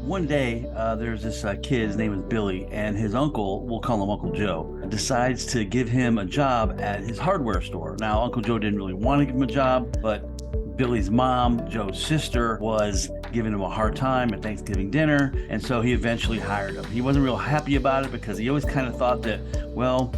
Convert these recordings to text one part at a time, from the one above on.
One day, there's this kid, his name is Billy, and his uncle, we'll call him Uncle Joe, decides to give him a job at his hardware store. Now, Uncle Joe didn't really want to give him a job, but Billy's mom, Joe's sister, was giving him a hard time at Thanksgiving dinner, and so he eventually hired him. He wasn't real happy about it because he always kind of thought that, well,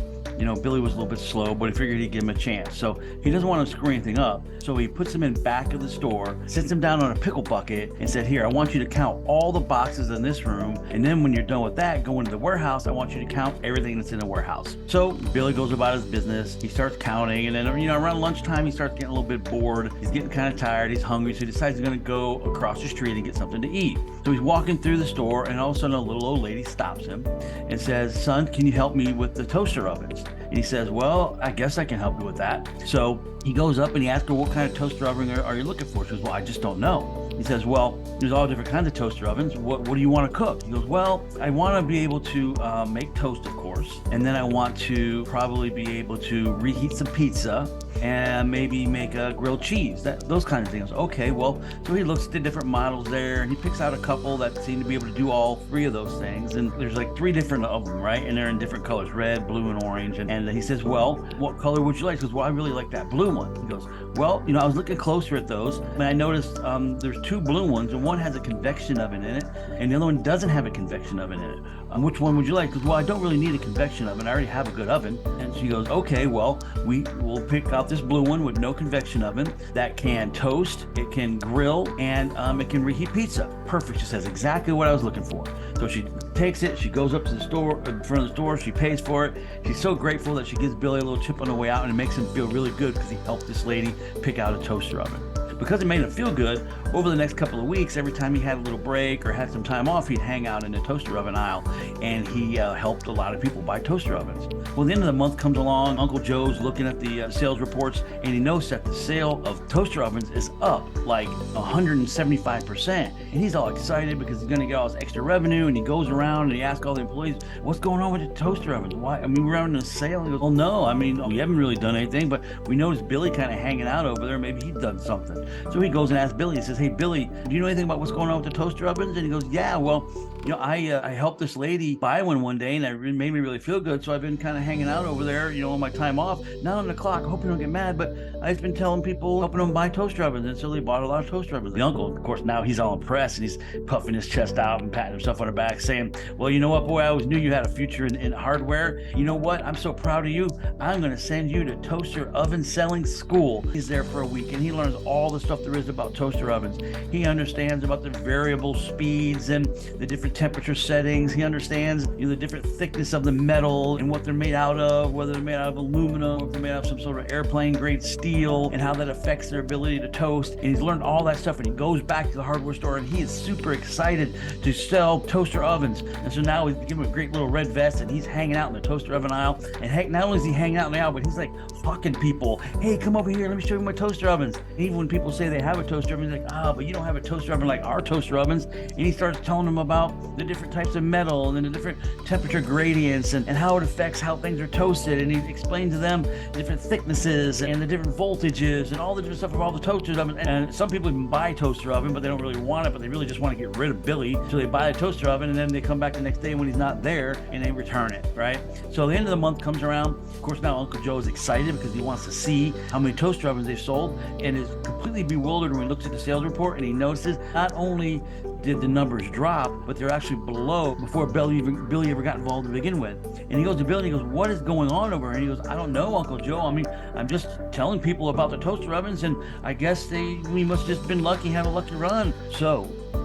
Billy was a little bit slow, but he figured he'd give him a chance. So he doesn't want to screw anything up. So he puts him in back of the store, sits him down on a pickle bucket and said, here, I want you to count all the boxes in this room. And then when you're done with that, go into the warehouse. I want you to count everything that's in the warehouse. So Billy goes about his business. He starts counting. And then, around lunchtime, he starts getting a little bit bored. He's getting kind of tired. He's hungry. So he decides he's going to go across the street and get something to eat. So he's walking through the store, and all of a sudden a little old lady stops him and says, son, can you help me with the toaster ovens? And he says, well, I guess I can help you with that. So he goes up and he asks her, what kind of toaster oven are you looking for? She goes, well, I just don't know. He says, well, there's all different kinds of toaster ovens. What do you want to cook? He goes, well, I want to be able to make toast, of course. And then I want to probably be able to reheat some pizza and maybe make a grilled cheese, those kinds of things. Okay, well, so he looks at the different models there and he picks out a couple that seem to be able to do all three of those things. And there's like three different of them, right? And they're in different colors, red, blue, and orange. And he says, well, what color would you like? He goes, well, I really like that blue one. He goes, well, I was looking closer at those and I noticed there's two blue ones and one has a convection oven in it and the other one doesn't have a convection oven in it. Which one would you like? Because, well, I don't really need a convection oven. I already have a good oven. And she goes, okay, well, we will pick out this blue one with no convection oven that can toast, it can grill, and it can reheat pizza. Perfect. She says exactly what I was looking for. So she takes it, she goes up to the store, in front of the store, she pays for it. She's so grateful that she gives Billy a little chip on the way out, and it makes him feel really good because he helped this lady pick out a toaster oven. Because it made him feel good, over the next couple of weeks, every time he had a little break or had some time off, he'd hang out in the toaster oven aisle, and he helped a lot of people buy toaster ovens. Well, the end of the month comes along, Uncle Joe's looking at the sales reports, and he knows that the sale of toaster ovens is up like 175%. And he's all excited because he's going to get all this extra revenue, and he goes around and he asks all the employees, what's going on with the toaster ovens? Why? I mean, we're having a sale. He goes, well, no, we haven't really done anything, but we noticed Billy kind of hanging out over there. Maybe he'd done something. So he goes and asks Billy, he says, hey, Billy, do you know anything about what's going on with the toaster ovens? And he goes, yeah, well, I helped this lady buy one day, and it made me really feel good. So I've been kind of hanging out over there, on my time off. Not on the clock. I hope you don't get mad, but I've been telling people, helping them buy toaster ovens. And so they bought a lot of toaster ovens. The uncle, of course, now he's all impressed, and he's puffing his chest out and patting himself on the back, saying, well, you know what, boy, I always knew you had a future in hardware. You know what? I'm so proud of you. I'm going to send you to toaster oven selling school. He's there for a week, and he learns all the stuff there is about toaster ovens. He understands about the variable speeds and the different temperature settings. He understands the different thickness of the metal and what they're made out of, whether they're made out of aluminum, if they're made out of some sort of airplane grade steel, and how that affects their ability to toast. And he's learned all that stuff, and he goes back to the hardware store, and he is super excited to sell toaster ovens. And so now we give him a great little red vest, and he's hanging out in the toaster oven aisle. And not only is he hanging out in the aisle, but he's like fucking people, hey, come over here, let me show you my toaster ovens. And even when people say they have a toaster oven, he's like, but you don't have a toaster oven like our toaster ovens. And he starts telling them about the different types of metal and the different temperature gradients and how it affects how things are toasted. And he explains to them different thicknesses and the different voltages and all the different stuff of all the toaster ovens. And some people even buy a toaster oven, but they don't really want it, but they really just want to get rid of Billy. So they buy a toaster oven, and then they come back the next day when he's not there and they return it, right? So the end of the month comes around. Of course, now Uncle Joe is excited because he wants to see how many toaster ovens they've sold, and is completely bewildered when he looks at the sales report, and he notices not only did the numbers drop, but they're actually below before Billy ever got involved to begin with. And he goes to Billy and he goes, what is going on over here? And he goes, I don't know, Uncle Joe. I'm just telling people about the toaster ovens, and I guess we must have just been lucky, have a lucky run. So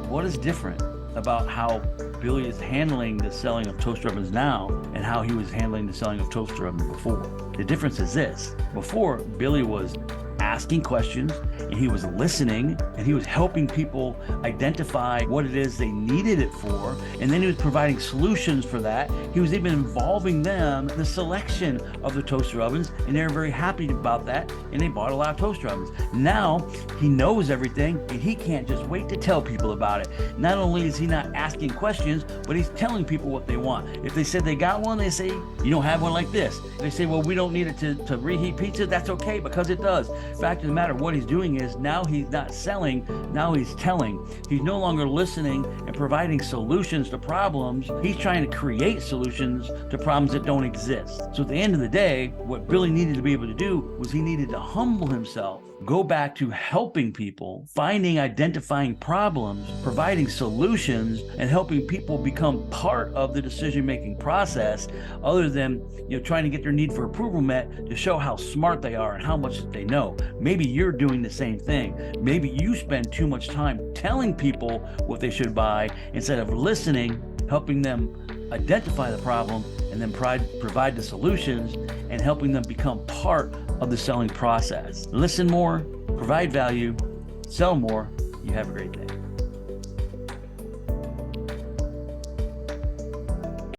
what is different about how Billy is handling the selling of toaster ovens now and how he was handling the selling of toaster ovens before? The difference is this. Before, Billy was asking questions, and he was listening, and he was helping people identify what it is they needed it for, and then he was providing solutions for that. He was even involving them in the selection of the toaster ovens, and they were very happy about that, and they bought a lot of toaster ovens. Now he knows everything, and he can't just wait to tell people about it. Not only is he not asking questions, but he's telling people what they want. If they said they got one, they say, you don't have one like this. They say, well, we don't need it to reheat pizza. That's okay, because it does. In fact of the matter, what he's doing is now he's not selling, now he's telling. He's no longer listening and providing solutions to problems. He's trying to create solutions to problems that don't exist. So at the end of the day, what Billy needed to be able to do was he needed to humble himself, go back to helping people, finding, identifying problems, providing solutions, and helping people become part of the decision-making process, other than trying to get their need for approval met to show how smart they are and how much they know. Maybe you're doing the same thing. Maybe you spend too much time telling people what they should buy instead of listening, helping them identify the problem, and then provide the solutions and helping them become part of the selling process. Listen more, provide value, sell more. You have a great day.